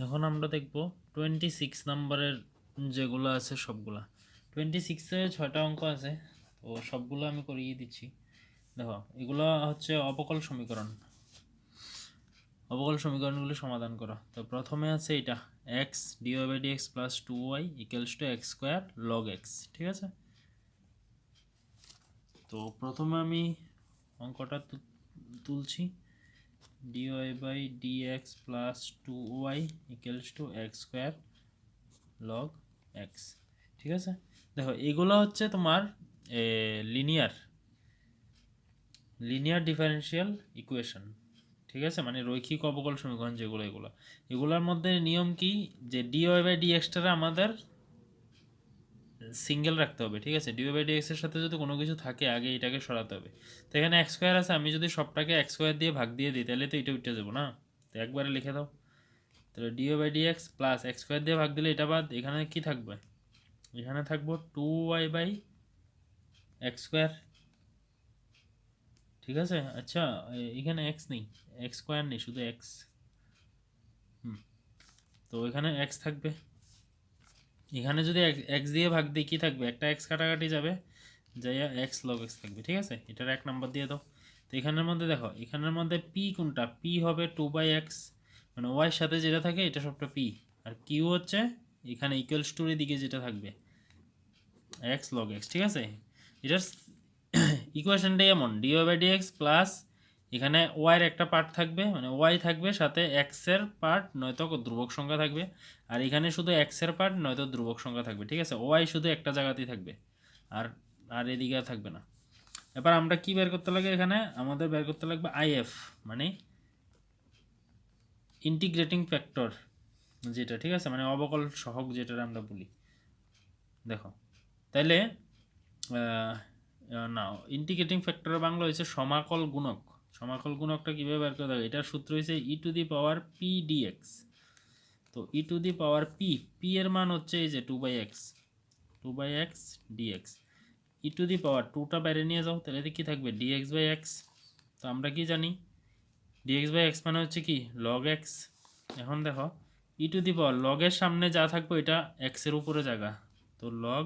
এখন আমরা দেখব 26 নম্বরের যেগুলো আছে সবগুলা। 26-এ 6টা অঙ্ক আছে, তো সবগুলো আমি করিয়ে দিচ্ছি। দেখো, এগুলো হচ্ছে অবকল সমীকরণ। অবকল সমীকরণগুলি সমাধান করো। তো প্রথমে আছে এটা x dy/dx plus 2y equals to x square log x. ঠিক আছে, তো প্রথমে আমি অঙ্কটা তুলছি। dy/dx plus 2y equals to x square log x. ঠিক আছে, দেখো এগুলো হচ্ছে তোমার লিনিয়ার লিনিয়ার ডিফারেনশিয়াল ইকুয়েশন। ঠিক আছে, মানে রৈখিক অবকল সমীকরণ যেগুলো, এগুলোর মধ্যে নিয়ম কি, যে dy/dxটা আমাদের সিঙ্গেল রাখতে হবে। ঠিক আছে, dy/dx এর সাথে যদি কোনো কিছু থাকে আগে এটাকে সরাতে হবে। তো এখানে এক্স স্কোয়ার আছে, আমি যদি সবটাকে এক্স স্কোয়ার দিয়ে ভাগ দিয়ে দিই তাহলে তো এটা উঠে যাবো না। তো একবারে লিখে দাও। তাহলে dy/dx প্লাস এক্স স্কোয়ার দিয়ে ভাগ দিলে এটা বাদ, এখানে কি থাকবে, এখানে থাকবো 2y/এক্স স্কোয়ার। ঠিক আছে, আচ্ছা এখানে এক্স নেই, এক্স স্কোয়ার নেই, শুধু এক্স। তো এখানে এক্স থাকবে। এখানে যদি এক্স দিয়ে ভাগ দিই কি থাকবে, একটা এক্স কাটাকাটি যাবে, যাইয়া এক্স লগ এক্স থাকবে। ঠিক আছে, এটার 1 নাম্বার দিয়ে দাও। তো এখানের মধ্যে দেখো, এখানের মধ্যে পি কোনটা, পি হবে 2/x, মানে ওয়াইয়ের সাথে যেটা থাকে এটা সবটা পি। আর কিউ হচ্ছে এখানে ইকুয়ালস টুর দিকে যেটা থাকবে এক্স লগ এক্স। ঠিক আছে, এটার ইকুয়েশনটাই এমন, dy/dx প্লাস এখানে ওয়াইয়ের একটা পার্ট থাকবে, মানে ওয়াই থাকবে, সাথে এক্সের পার্ট নয়তো ধ্রুবক সংখ্যা থাকবে, আর এখানে শুধু এক্সের পার্ট নয়তো ধ্রুবক সংখ্যা থাকবে। ঠিক আছে, ওয়াই শুধু একটা জায়গাতেই থাকবে, আর আর এদিকে আর থাকবে না। এবার আমরা কি বের করতে লাগবে, এখানে আমাদের বের করতে লাগবে আইএফ, মানে ইন্টিগ্রেটিং ফ্যাক্টর যেটা। ঠিক আছে, মানে অবকল সহগ যেটা আমরা বলি। দেখো তাইলে না, ইন্টিগ্রেটিং ফ্যাক্টরের বাংলা হয়েছে সমাকল গুণক। সমাকল গুণকটা কীভাবে বের করতে হবে, এটার সূত্র হয়েছে e⁻p⁴dx। তো e⁻p এর মান হচ্ছে এই যে 2/x dx। e⁻2টা বাইরে নিয়ে যাও, তাহলে কি থাকবে dx/x। তো আমরা কি জানি dx/x মানে হচ্ছে কি log x। এখন দেখো লগের সামনে যা থাকবে এটা এক্সের উপরে জায়গা, তো লগ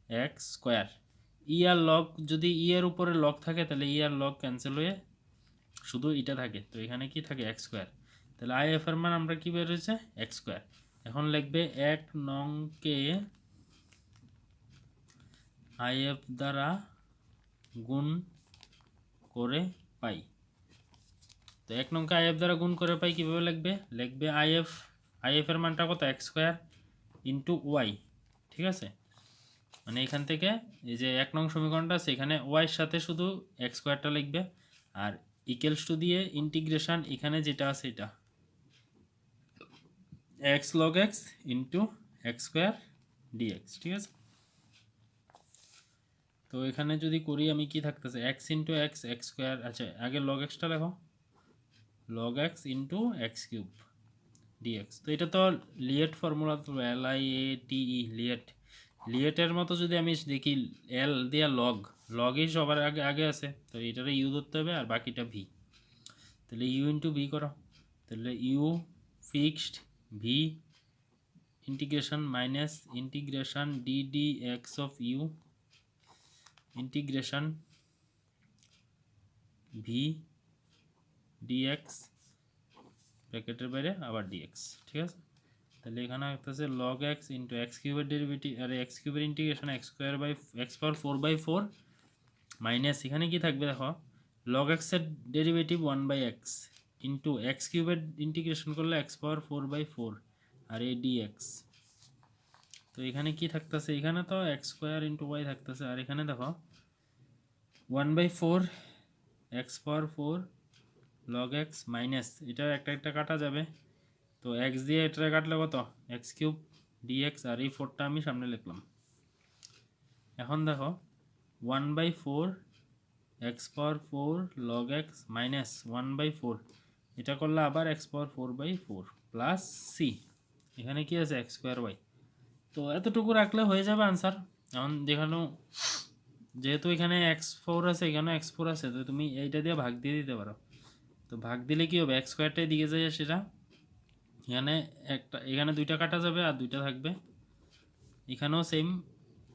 এক্স স্কোয়ার। ই আর লগ, যদি ই এর উপরে লগ থাকে তাহলে ই আর লগ ক্যান্সেল হয়ে শুধু এটা থাকে, তো এখানে কি থাকে এক্স স্কোয়ার। তাহলে আই এফ এর মান আমরা কি বের হয়েছে এক্স স্কোয়ার। এখন লিখবে 1 নংকে আই এফ দ্বারা গুণ করে পাই। তো 1 নংকে আই এফ দ্বারা গুণ করে পাই কীভাবে লিখবে আই এফ এর মানটা কত এক্স স্কোয়ার ইন্টু ওয়াই। ঠিক আছে, মানে এখান থেকে এই যে 1 নং সমীকরণটা আছে এখানে ওয়াইয়ের সাথে শুধু এক্স স্কোয়ারটা লিখবে, আর ইকুয়ালস টু দিয়ে ইন্টিগ্রেশন এখানে যেটা আছে এটা x log x into x square d x. ঠিক আছে, তো এখানে যদি করি আমি কি থাকতেছে x into x x square. আচ্ছা আগে লগ এক্সটা লেখো, log x into x cube d x. তো এটা তো লিয়েট ফর্মুলা, তো LIATE লিয়েটের মতো যদি আমি দেখি এল দিয়া লগই সবার আগে আগে আছে, তো এটারে ইউ ধরতে হবে আর বাকিটা ভি। তাহলে ইউ ইন্টু ভি করো, তাহলে u fixed v integration minus integration d x of u integration v d x ব্র্যাকেটের বাইরে আবার ডিএক্স। ঠিক আছে, তাহলে এখানে আসতেছে লগ এক্স ইন্টু এক্স কিউবের ডেরিভেটিভ, আর এক্স কিউবের integration x square by x power 4/4 minus এখানে কি থাকবে দেখো লগ এক্সের ডেরিভেটিভ 1/x ইন্টু এক্স কিউবের ইন্টিগ্রেশন করলে এক্স পাওয়ার 4/4 আর এ ডিএক্স। তো এখানে কি থাকতেছে, এখানে তো এক্স স্কোয়ার ইন্টু ওয়াই থাকতেছে, আর এখানে দেখো 1/4 এক্স পাওয়ার 4 লগ এক্স মাইনাস এটা একটা একটা কাটা যাবে, তো এক্স দিয়ে এটা কাটলে কত এক্স কিউব ডিএক্স, আর এই 4টা আমি সামনে লিখলাম। এখন দেখো 1/4 এক্স পাওয়ার 4 লগ এক্স মাইনাস 1/4 এটা করলে আবার এক্স পাওয়ার 4/4 প্লাস সি, এখানে কি আছে এক্স স্কোয়ার ওয়াই। তো এতটুকু রাখলে হয়ে যাবে আনসার। এখন দেখানো যেহেতু এখানে x4 আছে এখানে x4 আছে, তো তুমি এইটা দিয়ে ভাগ দিয়ে দিতে পারো। তো ভাগ দিলে কি হবে এক্স স্কোয়ারটা এদিকে যায় সেটা এখানে দুইটা কাটা যাবে আর দুইটা থাকবে, এখানেও সেম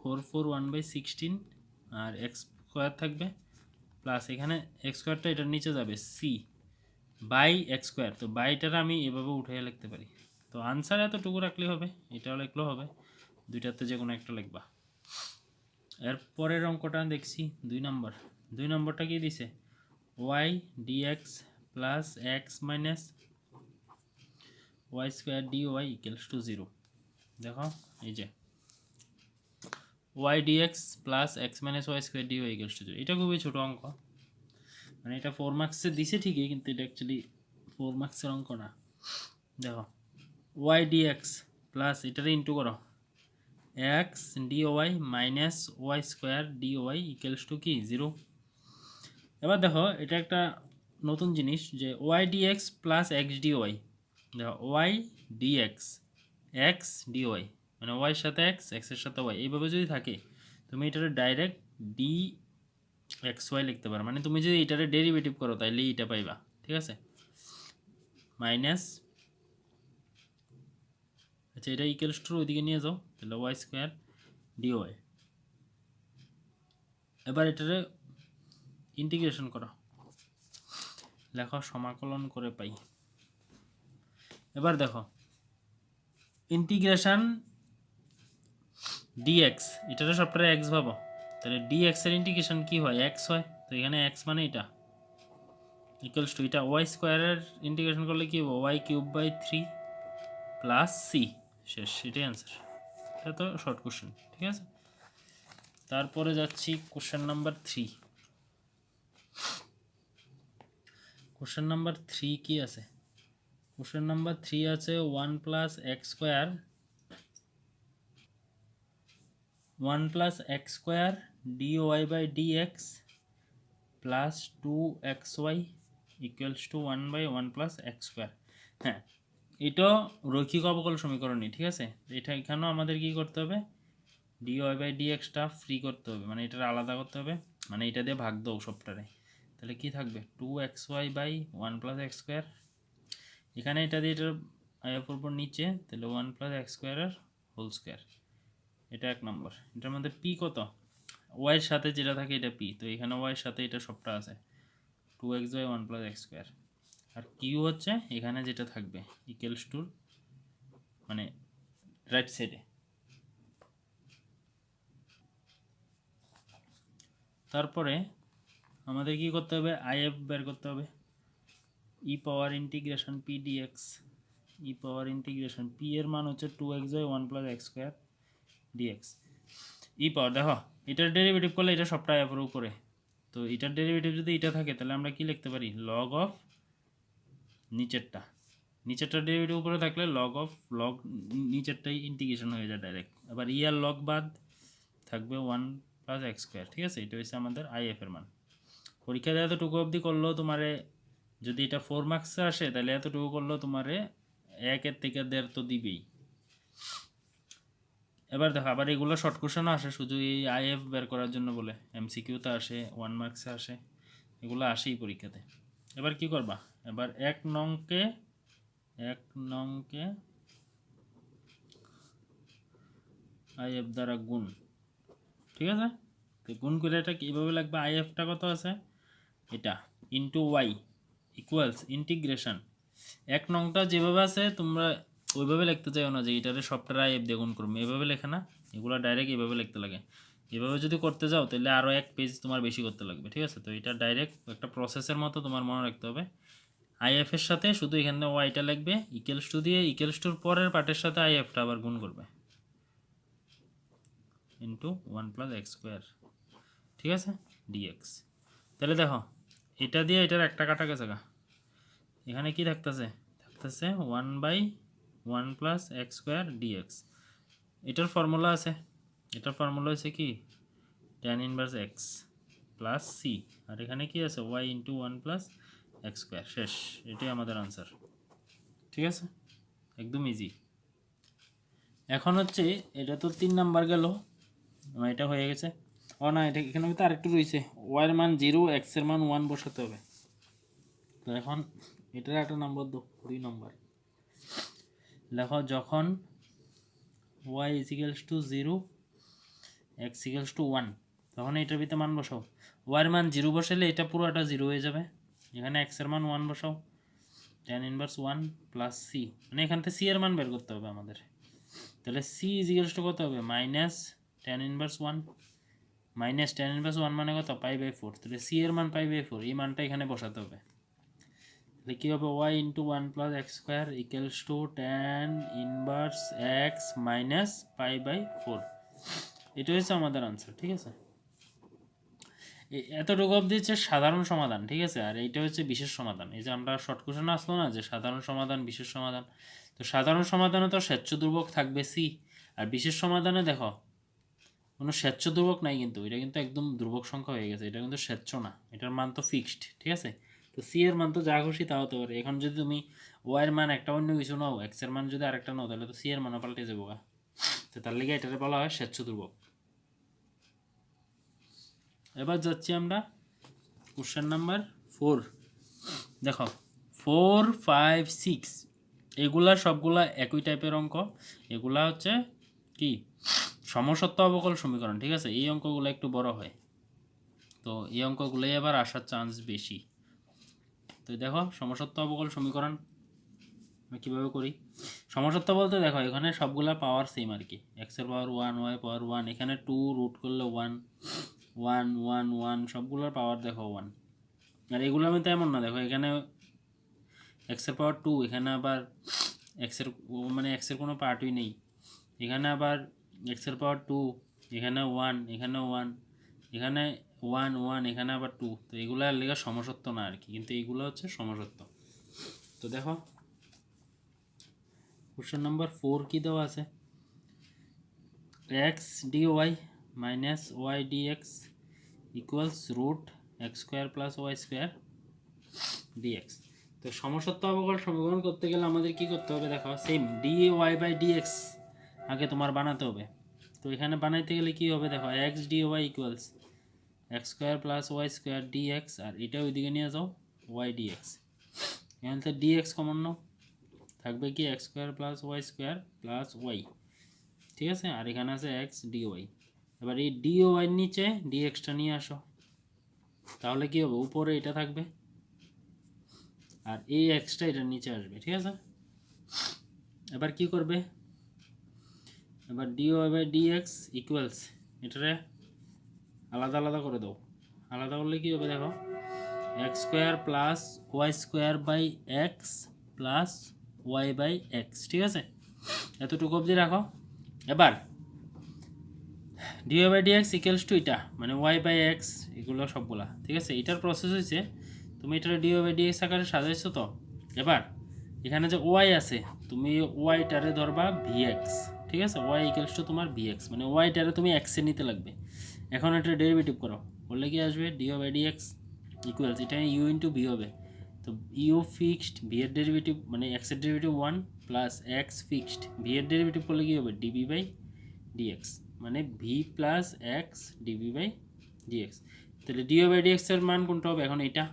4/16 আর এক্স স্কোয়ার থাকবে, প্লাস এখানে এক্স স্কোয়ারটা এটার নিচে যাবে সি বাই এক্স স্কোয়ার, তো বাইটার আমি এভাবে উঠে লিখতে পারি। তো আনসার এতটুকু রাখলেই হবে, এটাও লিখলেও হবে, দুইটাতে যে কোনো একটা লিখবা। এর পরের অঙ্কটা দেখছি 2 নম্বরটা কি দিছে, y dx plus x minus Y square D Y equals to 0। দেখো এই যে Y dx plus x minus Y square D Y equals to 0, এটা খুবই ছোটো অঙ্ক, মানে এটা 4 মার্কসে দিছে ঠিকই, কিন্তু এটা অ্যাকচুয়ালি 4 মার্কসের অঙ্ক না। দেখো ওয়াই ডিএক্স প্লাস এটারে ইন্টু করো X D Y minus Y square D Y equals to কি 0। এবার দেখো এটা একটা নতুন জিনিস যে Y dx plus X D Y, দেখো Y DX X D Y মানে ওয়াইয়ের সাথে এক্স এক্সের সাথে ওয়াই, এইভাবে যদি থাকে তুমি এটারে ডাইরেক্ট ডি এক্স ওয়াই লিখতে পারো, মানে তুমি যদি এটারে ডেরিভেটিভ করো তাহলে এটা পাইবা, ঠিক আছে, মাইনাস, আচ্ছা এটা ইকুয়ালস টু ওইদিকে নিয়ে যাও, তাহলে ওয়াই স্কোয়ার ডি ওয়াই। এবার এটারে ইন্টিগ্রেশন করো, লেখো সমাকলন করে পাই। এবার দেখো ইন্টিগ্রেশন ডিএক্স, এটারে সবটারে এক্স ভাবো, তাহলে ডিএক্স এর ইন্টিগ্রেশন কি হয়, এক্স হয়, তো এখানে এক্স মানে এটা ইকুয়ালস টু এটা ওয়াই স্কোয়ারের ইন্টিগ্রেশন করলে কি হবে, y cube by 3 plus c, শেষ, এটাই অ্যান্সার। এটা তো শর্ট কোশ্চেন, ঠিক আছে। তারপরে যাচ্ছি কোশ্চেন নাম্বার 3। কোশ্চেন নাম্বার 3 কি আছে, কোশ্চেন নাম্বার 3 আছে 1 plus x square 1 plus x square D Y by D x plus 2xy equals to 1/1 plus x square. হ্যাঁ, এটা রৈখিক অবকল সমীকরণই, ঠিক আছে। এটা এখানেও আমাদের কি করতে হবে, ডি ওয়াই বাই ডি এক্সটা ফ্রি করতে হবে, মানে এটা আলাদা করতে হবে, মানে এটা দিয়ে ভাগ দাও সবটারে, তাহলে কি থাকবে 2xy by 1 plus x square, এখানে এটা দিয়ে এটার আয়ের উপর নিচে, তাহলে 1 প্লাস এক্স স্কোয়ারের হোল স্কোয়ার, এটা 1 নম্বর। এটার মধ্যে পি কত, ওয়াইয়ের সাথে যেটা থাকে এটা পি, তো এখানে ওয়াইয়ের সাথে এটা সবটা আছে 2x by 1 plus x square, আর কিউ হচ্ছে এখানে যেটা থাকবে ইকুয়ালস টু মানে রাইট সাইডে। তারপরে আমাদের কি করতে হবে, আইএফ বের করতে হবে, E power integration P DX, E power integration P এর মান হচ্ছে 2x by 1 plus x square DX, E power দেখো এটার ডেরিভেটিভ করলে এটা সবটা এর উপরে, তো এটার ডেরিভেটিভ যদি এটা থাকে তাহলে আমরা কি লিখতে পারি, লগ অফ নিচেরটা ডেরিভেটিভ উপরে থাকলে লগ অফ লগ নিচেরটাই ইন্টিগ্রেশন হয়ে যায় ডাইরেক্ট। আবার ই আর লগ বাদ থাকবে 1 প্লাস এক্স স্কোয়ার, ঠিক আছে, এটা হচ্ছে আমাদের আইএফ এর মান। পরীক্ষা দেওয়া এতটুকু অবধি করলেও তোমারে যদি এটা 4 মার্কসে আসে তাহলে এতটুকু করলেও তোমারে 1 থেকে 1.5 তো দিবেই। এবার দেখো আবার এগুলো শর্ট কোশ্চেনও আসে, শুধু এই আইএফ বের করার জন্য বলে, এমসিকিউতে আসে, 1 মার্কসে আসে, এগুলো আসেই পরীক্ষাতে। এবার কি করবা, এবার 1 নংকে আইএফ দ্বারা গুণ, ঠিক আছে, তো গুণ করে এটা কীভাবে লাগবে, আইএফটা কত আছে এটা ইন্টু ওয়াই ইকুয়ালস ইন্টিগ্রেশন 1 নংটা যেভাবে আছে তোমরা ওইভাবে লিখতে চাইও না যে এটারে সবটার আইএফ দিয়ে গুণ করবো, এভাবে লেখে না, এগুলো ডাইরেক্ট এভাবে লিখতে লাগে। এভাবে যদি করতে যাও তাহলে আরও 1 পেজ তোমার বেশি করতে লাগবে, ঠিক আছে। তো এটা ডাইরেক্ট একটা প্রসেসের মতো তোমার মনে রাখতে হবে, আইএফ এর সাথে শুধু এখানে ওয়াইটা লিখবে, ইকুয়ালস টু দিয়ে ইকুয়ালস টুর পরের পার্টের সাথে আইএফটা আবার গুণ করবে ইন্টু 1 প্লাস এক্স স্কোয়ার, ঠিক আছে, ডিএক্স। তাহলে দেখো এটা দিয়ে এটার একটা কাটা গেছে গা, এখানে কি থাকতেছে 1/1 প্লাস এক্স স্কোয়ার ডিএক্স, এটার ফর্মুলা আছে, এটার ফর্মুলা হচ্ছে কি tan inverse X plus C, আর এখানে কি আছে Y into 1 plus x square, শেষ, এটাই আমাদের আনসার, ঠিক আছে, একদম ইজি। এখন হচ্ছে এটা তো 3 নাম্বার গেল, এটা হয়ে গেছে, ও না এটা এখানে তো আরেকটু রয়েছে, ওয়াই এর মান 0 এক্স এর মান 1 বসাতে হবে, তো এখন এটার একটা নাম্বার দাও 2 নম্বর, লেখো যখন y equals to 0 x equals to 1 তখন এটার ভিতরে মান বসাও। y এর মান 0 বসালে এটা পুরোটা 0 হয়ে যাবে। এখানে x এর মান 1 বসাও, tan ইনভার্স 1 প্লাস c, মানে এখান থেকে c এর মান বের করতে হবে আমাদের। তাহলে c ইজিক্যালস টু কত হবে, minus tan inverse 1 minus tan inverse 1 মানে কত, π/4। তাহলে c এর মান π/4, এই মানটা এখানে বসাতে হবে। তাহলে কী হবে, y into 1 plus x square equals to tan inverse X minus π/4। এটা হচ্ছে আমাদের আনসার, ঠিক আছে। এতটুকু অবধি হচ্ছে সাধারণ সমাধান, ঠিক আছে। আর এইটা হচ্ছে বিশেষ সমাধান। এই যে আমরা শর্ট কোশ্চেন আসলো না যে সাধারণ সমাধান বিশেষ সমাধান, তো সাধারণ সমাধানে তো স্বেচ্ছ ধ্রুবক থাকবে সি, আর বিশেষ সমাধানে দেখো কোনো স্বেচ্ছ ধ্রুবক নাই, কিন্তু এটা কিন্তু একদম ধ্রুবক সংখ্যা হয়ে গেছে, এটা কিন্তু স্বেচ্ছ না, এটার মান তো ফিক্সড, ঠিক আছে। তো সি এর মান তো যা খুশি তা হতে পারে। এখন যদি তুমি ওয়াই এর মান একটা অন্য কিছু নাও, এক্স এর মান যদি আরেকটা নাও, তাহলে তো সি এর মানও পাল্টে যাবো। তো তার লিগে এটাকে বলা হয় স্বেচ্ছ ধ্রুবক। এবার যাচ্ছি আমরা কোশ্চেন নাম্বার 4। দেখো 4, 5, 6 এগুলা সবগুলা একই টাইপের অঙ্ক। এগুলা হচ্ছে কি, সমসত্ব অবকল সমীকরণ, ঠিক আছে। এই অঙ্কগুলো একটু বড় হয়, তো এই অঙ্কগুলোই আবার আসার চান্স বেশি। তো দেখো সমসত্ব অবকল সমীকরণ আমি কীভাবে করি। সমসত্ব বলতে দেখো এখানে সবগুলা পাওয়ার সেম আর কি, এক্সের পাওয়ার 1, ওয়াই পাওয়ার 1, এখানে 2 রুট করলে 1, 1, 1, 1, সবগুলোর পাওয়ার দেখো 1। আর এগুলো আমি তো এমন না, দেখো এখানে এক্সের পাওয়ার 2, এখানে আবার এক্সের মানে এক্সের কোনো পার্টই নেই, এখানে আবার এক্সের পাওয়ার 2, এখানে 1, এখানে 1, এখানে 1, 1, এখানে আবার 2। তো এগুলো আর লেখা সমসত্ব না আর কি, কিন্তু এইগুলো হচ্ছে সমসত্ব। তো দেখো কোশ্চেন নাম্বার 4 কি দেওয়া আছে, x d y minus y d x equals root x square plus Y square d x. তো সমসত্ব অবকল সমীকরণ করতে গেলে আমাদের কি করতে হবে, দেখো same d Y by d x আগে তোমার বানাতে হবে। তো এখানে বানাইতে গেলে কি হবে, দেখো X D Y equals X square plus Y square DX, আর এটা ওইদিকে নিয়ে যাও ওয়াই ডিএক্স। এখান থেকে ডিএক্স কমন নাও, থাকবে কি x square plus Y square plus y, ঠিক আছে। আর এখানে আছে এক্স ডিওয়াই। এবার এই ডিওয়াইয়ের নিচে ডিএক্সটা নিয়ে আসো, তাহলে কি হবে, উপরে এটা থাকবে আর এই এক্সটা এটার নিচে আসবে, ঠিক আছে। এবার কি করবে, এবার ডিওয়াই বাই ডিএক্স ইকুয়ালস এটারে আলাদা আলাদা করে দাও। আলাদা করলে কি হবে, দেখো x square plus Y square by x plus y by x, ঠিক আছে। এতটুকু অবধি রাখো। এবার d y by d x equals to এটা মানে ওয়াই বাই এক্স, এগুলো সবগুলা, ঠিক আছে। এটার প্রসেস হয়েছে তুমি এটা ডিওয়াই বাই ডিএক্স আকারে সাজাইছো। তো এবার এখানে যে ওয়াই আছে, তুমি ওয়াইটারে ধরবা ভিএক্স, ঠিক আছে। ওয়াই ইকুয়ালস টু তোমার ভিএক্স, মানে ওয়াইটারে তুমি এক্সে নিতে লাগবে। এখন এটা ডেরিভেটিভ করো, বললে কি আসবে, ডিও বাই ডিএক্স ইকুয়ালস এটা ইউ ইন্টু ভি হবে। তো ইউ ফিক্সড, ভি এর ডেরিভেটিভ মানে এক্সের derivative 1 plus x fixed, v এর ডেরিভেটিভ করলে কি হবে, ডিবি বাই ডিএক্স, মানে v plus x DB by d x. তাহলে ডিও বাই ডিএক্স এর মান কোনটা হবে, এখন এটা।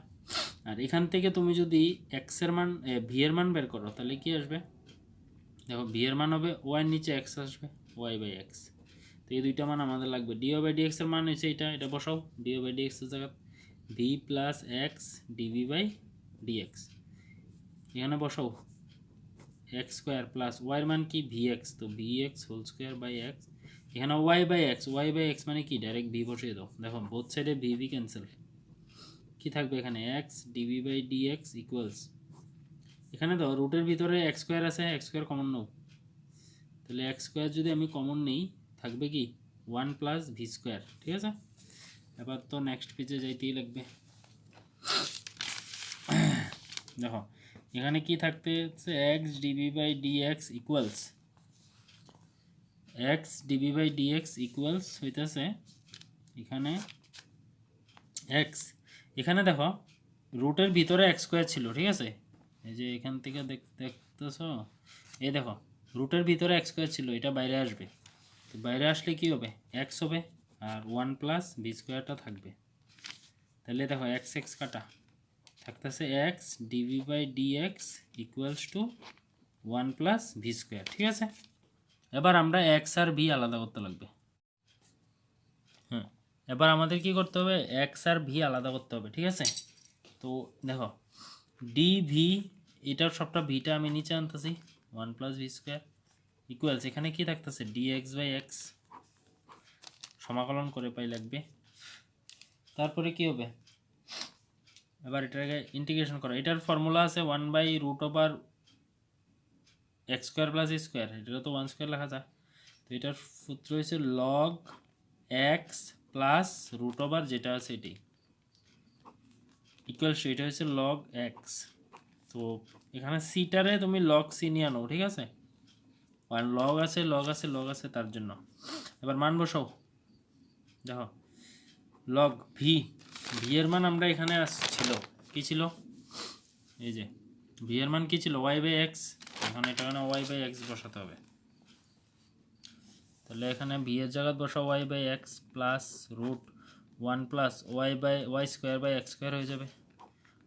আর এখান থেকে তুমি যদি এক্স এর মান ভি এর মান বের করো, তাহলে কি আসবে, দেখো ভি এর মান হবে ওয়াই নিচে এক্স আসবে, ওয়াই বাই এক্স। তো এই দুইটা মান আমাদের লাগবে। ডিও বাই ডিএক্স এর মান হচ্ছে এটা বসাও, ডিও বাই ডিএক্স এর জায়গা v plus x DB by dx, এখানে বসাও এক্স স্কোয়ার প্লাস ওয়াইয়ের মান কি ভি এক্স, তো v x whole square by x, এখানে ওয়াই বাই এক্স মানে কি, ডাইরেক্ট ভি বসিয়ে দাও। দেখো বোথ সাইডে ভি ভি ক্যান্সেল, কি থাকবে এখানে x DB by d x equals, এখানে তো রুটের ভিতরে এক্স স্কোয়ার আছে, এক্স স্কোয়ার কমন নাও, তাহলে এক্স স্কোয়ার যদি আমি কমন নেই থাকবে কি 1 প্লাস ভি স্কোয়ার, ঠিক আছে। এবার তো নেক্সট পেজে যাইতেই লাগবে। দেখো এখানে কি থাকতে হচ্ছে, x DB by d x equals x DB by d x equals হইতেছে এখানে এক্স, এখানে দেখো রুটের ভিতরে এক্স স্কোয়ার ছিল, ঠিক আছে। এই যে এখান থেকে দেখতেছো, এই দেখো রুটের ভিতরে এক্স স্কোয়ার ছিল, এটা বাইরে আসবে। তো বাইরে আসলে কি হবে, এক্স হবে, আর 1 প্লাস ভি স্কোয়ারটা থাকবে। তাহলে দেখো এক্স এক্স কাটা, থাকতেছে x d v by d x equals to one plus V square. ঠিক আছে, এবার আমরা এক্স আর ভি আলাদা করতে লাগবে। হ্যাঁ, এবার আমাদের কি করতে হবে, এক্স আর ভি আলাদা করতে হবে। ঠিক আছে, তো দেখো ডি ভি, এটার সবটা ভিটা আমি নিচে আনতেছি, one plus V square equals এখানে কি থাকতেছে ডি এক্স বাই এক্স, সমাকলন করে পাই লাগবে। তারপরে কি হবে, এবার এটাকে ইন্টিগ্রেশন করো। এটার ফর্মুলা আছে one by root over x square plus square, এটা তো ওয়ান স্কোয়ার লেখা যায়। তো এটার সূত্র হচ্ছে log x plus root over যেটা আছে এটি ইকুয়ালস, এটা হচ্ছে লগ এক্স। তো এখানে সিটারে তুমি লগ সি নিয়ে আনো। ঠিক আছে, ওয়ান লগ আছে লগ আছে লগ আছে তার জন্য। এবার মান বসাও, দেখো লগ ভি, ভি এর মান আমরা এখানে আসছিল কি ছিল, এই যে ভি এর মান কি ছিল ওয়াই বাই এক্স, এখন এটা এখানে ওয়াই বাই এক্স বসাতে হবে। তাহলে এখানে ভি এর জায়গায় বসাও y by x plus root one plus y by y square by x square হয়ে যাবে।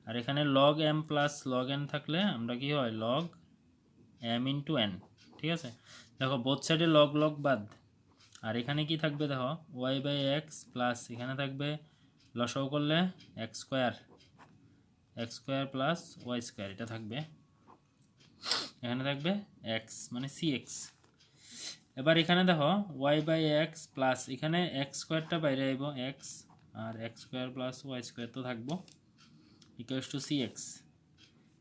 আর এখানে log m plus log n থাকলে আমরা কি হয় লগ এম ইন্টু এন। ঠিক আছে, দেখো বোথ সাইডে লগ লগ বাদ, আর এখানে কি থাকবে দেখো ওয়াই বাই এক্স প্লাস এখানে থাকবে লসাও করলে x square plus Y square, এটা থাকবে এখানে থাকবে এক্স মানে সি এক্স। এবার এখানে দেখো ওয়াই বাই এক্স প্লাস এখানে এক্স স্কোয়ারটা বাইরে আইব এক্স, আর X square plus Y square তো থাকবো ইকুয়ালস টু সি এক্স।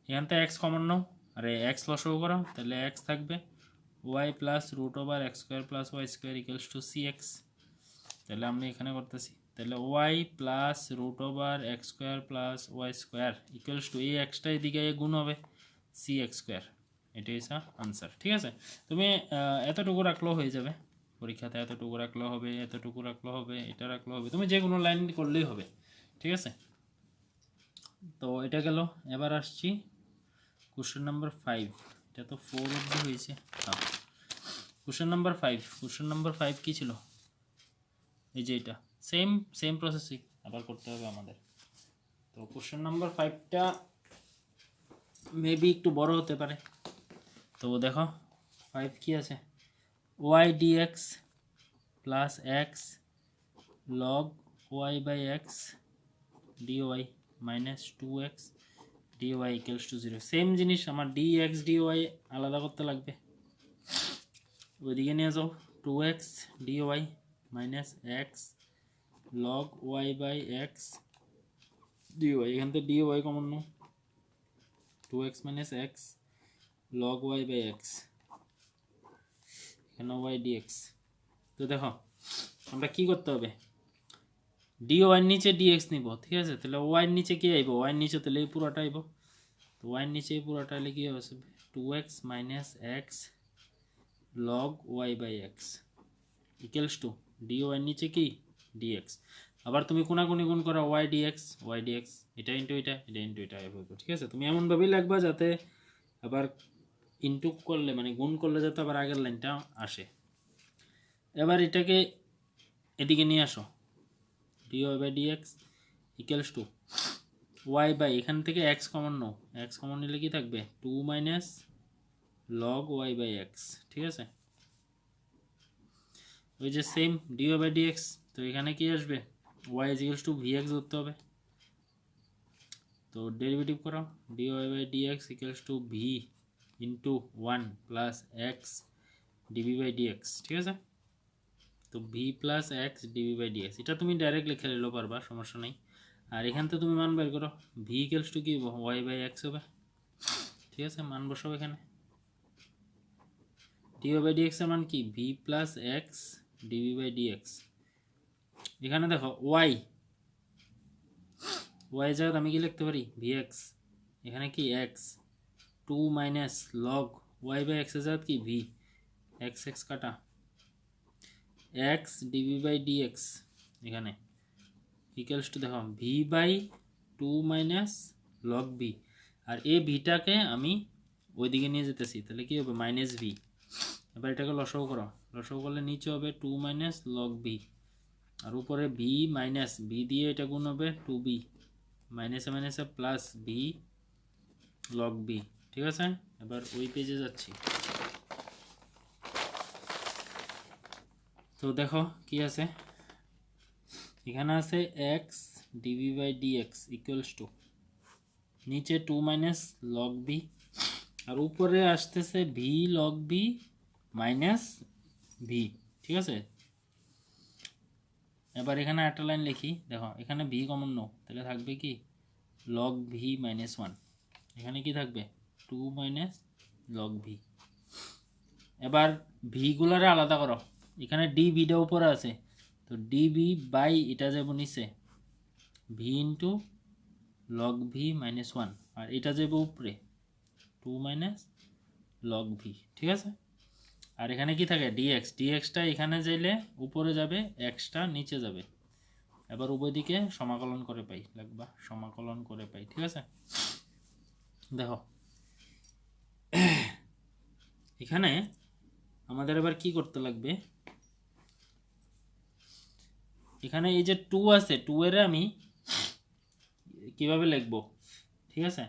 এখান থেকে এক্স কমন নাও, আর এক্স লসাও করো, তাহলে এক্স থাকবে Y plus root over x square plus Y square equals to C X. তাহলে আমরা এখানে করতেছি, তাহলে Y plus root over x square plus Y square equals to এই এক্সটা এদিকে গুণ হবে সি এক্স স্কোয়ার, এটাই হচ্ছে আনসার। ঠিক আছে, তুমি এতটুকু রাখলেও হয়ে যাবে পরীক্ষাতে, এতটুকু রাখলেও হবে, এতটুকু রাখলেও হবে, এটা রাখলেও হবে, তুমি যে কোনো লাইন করলেই হবে। ঠিক আছে, তো এটা গেল। এবার আসছি কোশ্চেন নাম্বার 5, এটা তো 4 অবধি হয়েছে। হ্যাঁ, কোশ্চেন নাম্বার 5, কোশ্চেন নাম্বার 5 কী ছিল, এই যে এটা সেম প্রসেসই আবার করতে হবে আমাদের। তো কোশ্চেন নাম্বার 5টা মেবি একটু বড় হতে পারে। তো দেখো 5 কি আছে, y dx plus x log Y by x d y minus 2x d y equals to 0। Same জিনিস আমার ডিএক্স ডিওয়াই আলাদা করতে লাগবে, ওইদিকে নিয়ে যাও 2x d y minus x log Y by x d y, এখান থেকে ডিওয়াই কমন নাও 2x minus x log Y by x, এখানে ওয়াই ডিএক্স। তো দেখো আমরা কি করতে হবে, ডি ওয়াইয়ের নিচে ডিএক্স নিব। ঠিক আছে, তাহলে ওয়াইয়ের নিচে কি আইব, ওয়াইয়ের নিচে তাহলে এই পুরোটা আইব, তো ওয়াইয়ের নিচে এই পুরোটা হলে কী হবে 2x minus x log Y by x equals to d ওয়াইয়ের নিচে কি ডিএক্স। আবার তুমি কোনাকুনি গুণ করো ওয়াই ডিএক্স, এটা ইন্টু এটা, এটা ইন্টু এটা হবে। ঠিক আছে, তুমি এমনভাবেই লাগবা যাতে আবার ইন্টু করলে মানে গুণ করলে যাতে আবার আগের লাইনটা আসে। এবার এটাকে এদিকে নিয়ে আসো, d Y by d x equals to y by এখান থেকে এক্স কমন নাও, এক্স কমন নিলে কি থাকবে 2 minus log Y by x. ঠিক আছে, ওই যে same d Y by d x, তো এখানে কি আসবে y is equals to V x ধরতে হবে, তো ডেরিভেটিভ করো d Y by d x equals to v into 1 plus x DB by d x. ঠিক আছে, তো V plus x DB by d x, এটা তুমি ডাইরেক্ট লিখে নিলেও পারবা, সমস্যা নেই। আর এখান থেকে তুমি মান বের করো, ভি ইকুয়ালস টু কি ওয়াই বাই এক্স হবে। ঠিক আছে, মান বসাও এখানে, ডি ওয়াই বাই ডিএক্স এর মান কি v plus x DB by dx. এখানে দেখো ওয়াই জায়গায় আমি কি লিখতে পারি ভি এক্স, এখানে কি X 2 minus log Y by X এর জায়গায় কি ভি এক্স এক্স কাটা এক্স ডিবি বাই ডিএক্স, এখানে ইকুয়ালস টু দেখো V by 2 minus log V, আর এই ভিটাকে আমি ওইদিকে নিয়ে যেতেছি, তাহলে কি হবে মাইনাস ভি। এবার এটাকে লসাগু করো, লসাগু করলে নিচে হবে 2 মাইনাস লগ ভি, আর উপরে ভি মাইনাস ভি দিয়ে এটা গুণ হবে 2b মাইনাসে মাইনাসে প্লাস ভি লগ বি ঠিক আছে, এবার ওই পেজে যাচ্ছি। তো দেখো কি আছে, এখানে আছে x d v by d x equals to নিচে 2 মাইনাস লগ বি, আর উপরে আসতেছে v log B minus v. ঠিক আছে, এবার এখানে একটা লাইন লিখি, দেখো এখানে ভি কমন নাও, তাহলে থাকবে কি লগ ভি মাইনাস 1, এখানে কি থাকবে 2 মাইনাস লগ ভি। এবার ভিগুলারে আলাদা করো, এখানে ডি বিটা উপরে আছে, তো ডিবি বাই এটা যাব নিচে v into log v minus 1, আর এটা যাবে উপরে 2 মাইনাস লগ ভি। ঠিক আছে, আর এখানে কি থাকে ডিএক্স, ডিএক্সটা এখানে যাইলে উপরে যাবে, এক্সটা নিচে যাবে। এবার উভয় দিকে সমাকলন করে পাই, লাগবা সমাকলন করে পাই। ঠিক আছে, দেখো এখানে আমাদের এবার কি করতে লাগবে, এখানে এই যে 2 আছে, 2 এর আমি কিভাবে লিখবো, ঠিক আছে,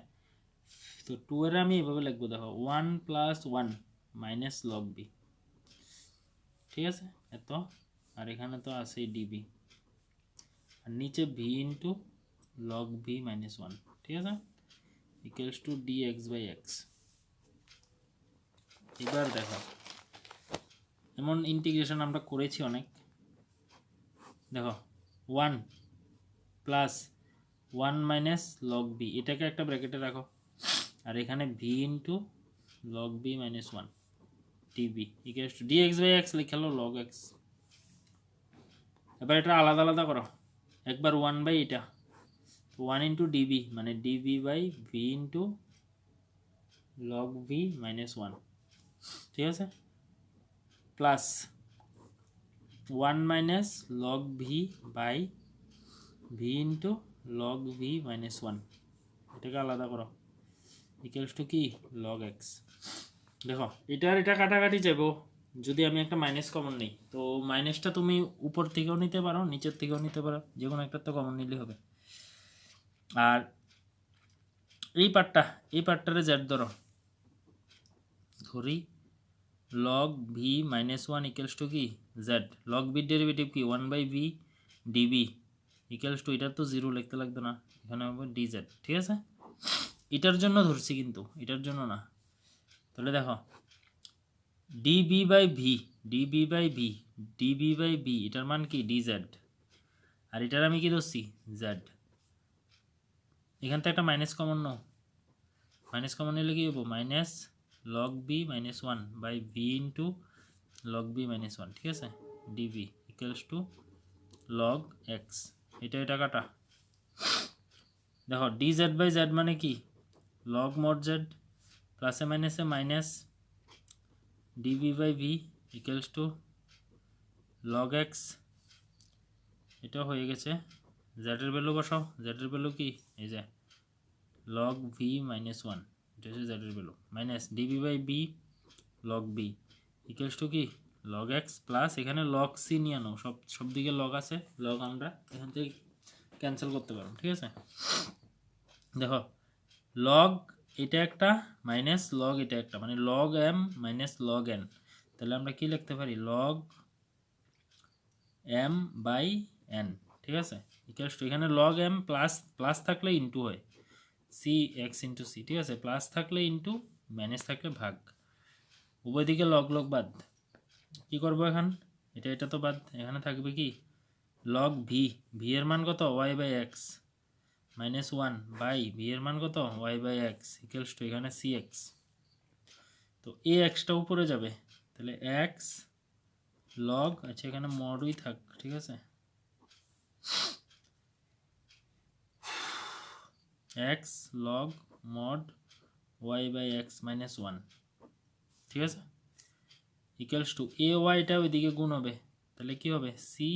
তো 2 এর আমি এভাবে লিখবো, দেখো 1 প্লাস 1 মাইনাস লগ বি। ঠিক আছে, এত, আর এখানে তো আছে ডিবি, আর নিচে v into log v minus 1। ঠিক আছে, equals to d x by x. এবার দেখো এমন ইন্টিগ্রেশন আমরা করেছি অনেক, দেখো 1 প্লাস 1 মাইনাস লগ বি, এটাকে একটা ব্র্যাকেটে রাখো, আর এখানে v into log B minus 1 d v equals to d x by x লিখে লো লগ এক্স। এবার এটা আলাদা আলাদা করো, একবার 1 বাই এটা 1 ইন্টু ডিবি মানে d v by v into log v minus 1। ঠিক আছে, plus 1 minus log v by v into log v minus 1, এটাকে আলাদা করো, ইকুয়ালস টু কি লগ এক্স। দেখো এটার এটা কাটাকাটি যাব, যদি আমি একটা মাইনাস কমন নিই, তো মাইনাসটা তুমি উপর থেকেও নিতে পারো নিচের থেকেও নিতে পারো, যে কোনো একটা তো কমন নিলেই হবে। আর এই পার্টটারে জেড ধরো, ধরি log v minus 1 equals to কি জেড, লগ বির ডেরিভেটিভ কি 1 by v d v equals to, এটার তো 0 লিখতে লাগতো না, এখানে হবে ডি জেড। ঠিক আছে, এটার জন্য ধরছি কিন্তু এটার জন্য না। তাহলে দেখো d v by v, d v by v, d v by v, এটার মান কি ডি জেড, আর এটার আমি কি ধরছি জেড। এখান থেকে একটা মাইনাস কমন নাও, মাইনাস কমন নিলে কি হবো minus log B minus 1 by v into log B minus 1। ঠিক আছে, db equals to log x, এটা এটা কাটা, দেখো ডি জেড বাই জেড মানে কি লগ মড জেড, প্লাসে মাইনাসে minus DB by v equals to log x, এটা হয়ে গেছে। জেডের ভ্যালু বসাও, জেডের ভ্যালু কি এই যে লগ ভি মাইনাস 1, এটা হচ্ছে জেডের value, minus DB by B log B equals to কি লগ এক্স, প্লাস এখানে লগ সি নিয়ে নাও, সব দিকে লগ আছে, লগ আমরা এখান থেকে ক্যান্সেল করতে পারবো। ঠিক আছে, দেখো লগ এটা একটা মাইনাস লগ এটা একটা, মানে log m minus log n, তাহলে আমরা কি লিখতে পারি লগ এম বাই এন। ঠিক আছে, ইকুয়ালস টু এখানে লগ এম প্লাস থাকলে ইন্টু হয় সি এক্স ইন্টু সি। ঠিক আছে, প্লাস থাকলে ইন্টু, মাইনাস থাকলে ভাগ, উভয় দিকে লগ লগ বাদ, কি করবো এখন এটা এটা তো বাদ, এখানে থাকবে কি লগ ভি, ভি এর মান কত y by x minus 1 by v এর মান কত y by x equals to এখানে সি এক্স, তো এ এক্সটা উপরে যাবে, তাহলে এক্স লগ, আচ্ছা এখানে মডই থাক। ঠিক আছে, x log mod y by x minus 1। ঠিক আছে, ইকুয়ালস টু এ ওয়াইটা ওইদিকে গুণ হবে, তাহলে কি হবে সি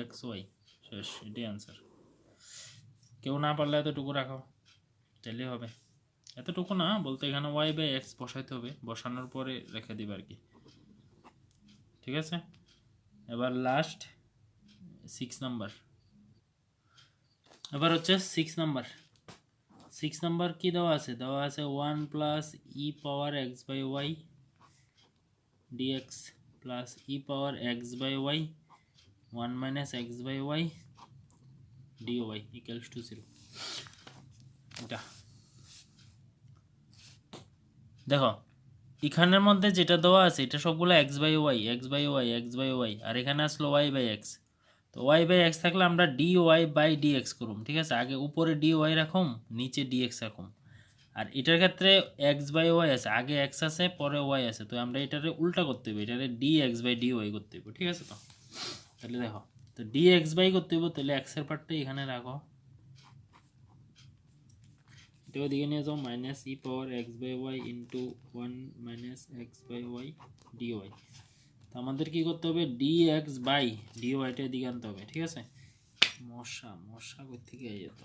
এক্স ওয়াই, শেষ, এটাই আনসার। কেউ না পারলে এতটুকু রাখো, তাহলে হবে, এতটুকু না বলতে এখানে ওয়াই বাই এক্স বসাইতে হবে, বসানোর পরে রেখে দিবে আর কি। ঠিক আছে, এবার লাস্ট 6 নাম্বার, এবার হচ্ছে 6 নাম্বার। 6 নাম্বার কি দেওয়া আছে? দেওয়া আছে 1 plus E power x by y dx plus E power x by y 1 minus x by y dy equals to 0। এটা দেখো এখানের মধ্যে যেটা দেওয়া আছে এটা সবগুলো X by Y X by Y X by Y, আর এখানে আসলো ওয়াই বাই এক্স। তো ওয়াই বাই এক্স থাকলে আমরা D Y by D X করুম, ঠিক আছে? আগে উপরে ডি ওয়াই রাখুম, নিচে ডি এক্স রাখুম। আর এটার ক্ষেত্রে এক্স বাই ওয়াই আছে, আগে এক্স আছে পরে ওয়াই আছে, তো আমরা এটারে উল্টা করতে হবে, এটারে d x by D y করতে হবে, ঠিক আছে? তো তাহলে দেখো, তো ডি এক্স বাই করতে হবে, তাহলে এক্সের পার্টটা এখানে রাখো, এটা ওদিকে নিয়ে যাও, minus e power x by Y into 1 minus x by y d y. তো আমাদের কি করতে হবে? ডি এক্স বাই ডি ওয়াইটা এদিকে আনতে হবে, ঠিক আছে? মশা কই থেকে যেত,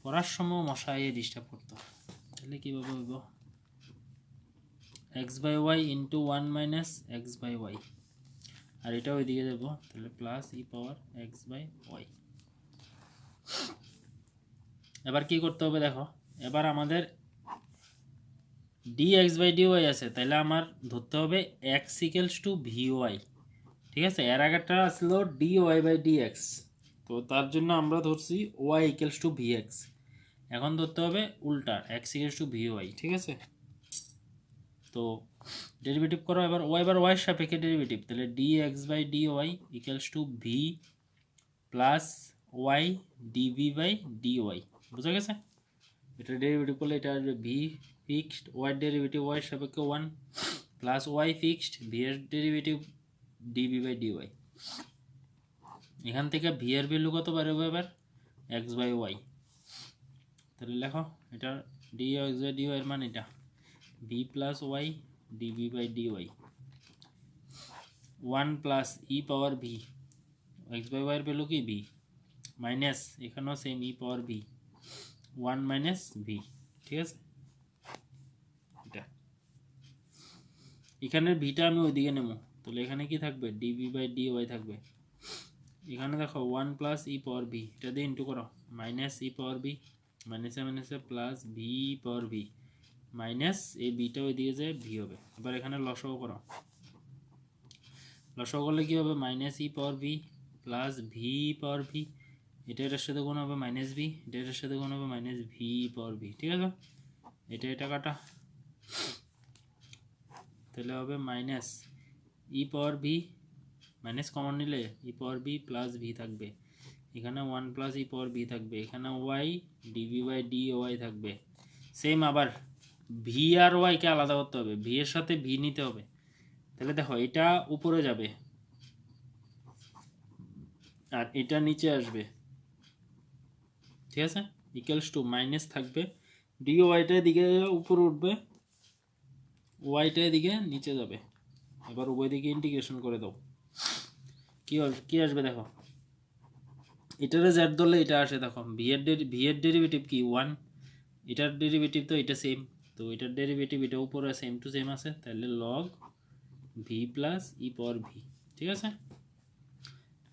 পড়ার সময় মশা এ ডিস্টার্ব করতো। তাহলে কীভাবে হইব? X by Y into 1 minus x by Y, আর এটা ওইদিকে যাব, তাহলে plus E power x by Y. এবার কি করতে হবে দেখো, এবার আমাদের D x by D Y আছে, তাহলে আমার ধরতে হবে X equals to V Y, ঠিক আছে? এর আগেরটা আসলো D Y by D X, তো তার জন্য আমরা ধরছি Y equals to V X. এখন ধরতে হবে উল্টা, x equals to V Y, ঠিক আছে? তো ডেরিভেটিভ করো এবার, ওয়াই বার ওয়াই সাপেক্ষে ডেরিভেটিভ, তাহলে d x by D Y equals to v plus y dv by D y. বুঝা গেছে? এটা ডেরিভেটিভ করলে এটা আসবে v fixed, y derivative y সাপেক্ষে 1 প্লাস ওয়াই ফিক্সড, ভি এর derivative dv by D y. এখান থেকে ভি এর ভ্যালু কত বেরোবে এবার? X by y. তাহলে লেখো এটা D x by D y এর মান এটা v plus y dv by D y 1 plus E power v, x by y এর ভ্যালু কি? ভি, মাইনাস এখানেও same e power v 1 minus v, ঠিক আছে? এটা এখানের ভিটা আমি ওইদিকে নেব, তাহলে এখানে কি থাকবে? ডিভি বাই ডি ওয়াই থাকবে। এখানে দেখো 1 প্লাস ই পাওয়ার ভি, এটা দিয়ে ইন্টু করো, মাইনাস ই পাওয়ার ভি, মাইনাসে মাইনাসে প্লাস ভি পাওয়ার ভি, মাইনাস এই বিটা ওইদিকে যে ভি হবে। এবার এখানে লসাগু করো, লসাগু করলে কি হবে? Minus e power v plus V পাওয়ার ভি, এটার সাথে গুণ হবে মাইনাস ভি, এটার সাথে গুণ হবে মাইনাস ভি পাওয়ার ভি, ঠিক আছে? এটা কাটা, তাহলে হবে minus e power v, minus common নিলে e power v plus v থাকবে, এখানে 1 প্লাস ই পাওয়ার ভি থাকবে, এখানে y dv by D y থাকবে। সেম আবার ভি আর ওয়াইকে আলাদা করতে হবে, ভি এর সাথে ভি নিতে হবে। তাহলে দেখো এটা উপরে যাবে আর এটা নিচে আসবে, ঠিক আছে? ইকুয়ালস টু মাইনাস থাকবে, ডি ওয়াইটা এদিকে উপরে উঠবে, ওয়াইটা এদিকে নিচে যাবে। এবার উভয় দিকে ইন্টিগ্রেশন করে দাও, কি আসবে দেখো, এটারে জেড ধরলে এটা আসে, দেখো ভি এর ডেরিভেটিভ কি 1, এটার ডেরিভেটিভ তো এটা সেম, তো এটার ডেরিভেটিভ এটা উপরে সেম টু সেম আছে, তাহলে log V plus E power V, ঠিক আছে?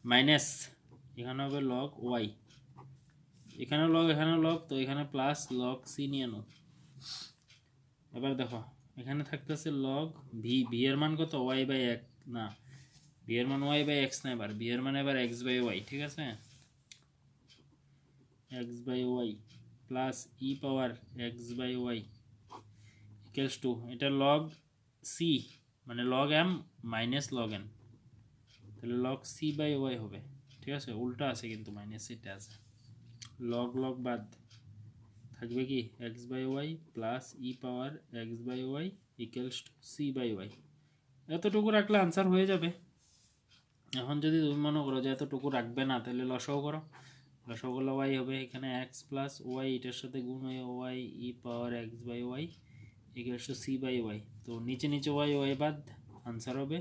মাইনাস এখানে হবে লগ ওয়াই, এখানে লগ, তো এখানে প্লাস লগ সি নিয়ে আনো। এবার দেখো এখানে থাকতেছে লগ ভি এর মান কত? ওয়াই বাই এক, না ভি এর মান ওয়াই বাই এক্স না, এবার ভি এর মান এবার এক্স বাই ওয়াই, ঠিক আছে? X by y plus E power x by y equals to, এটা লগ সি মানে log m minus log n, তাহলে লগ সি বাই ওয়াই হবে, ঠিক আছে? উল্টা আছে কিন্তু মাইনাস এটা আছে, লগ বাদ থাকবে কি? X by y plus E power x by y equals to c by y. এতটুকু রাখলে আনসার হয়ে যাবে। এখন যদি তুমি মনে করো যে এতটুকু রাখবে না, তাহলে লসাও করো, লসাও করলে ওয়াই হবে, এখানে এক্স প্লাস ওয়াই এটার সাথে গুণ হয়ে y e power x by y equals to c by y. তো নিচে ওয়াই বাদ, আনসার হবে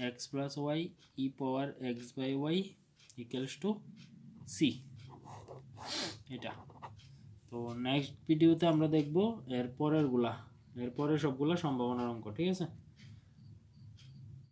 x plus y e power x by y equals to c, এটা। তো নেক্সট ভিডিওতে আমরা দেখব এরপরের সবগুলা সম্ভাবনার অঙ্ক, ঠিক আছে?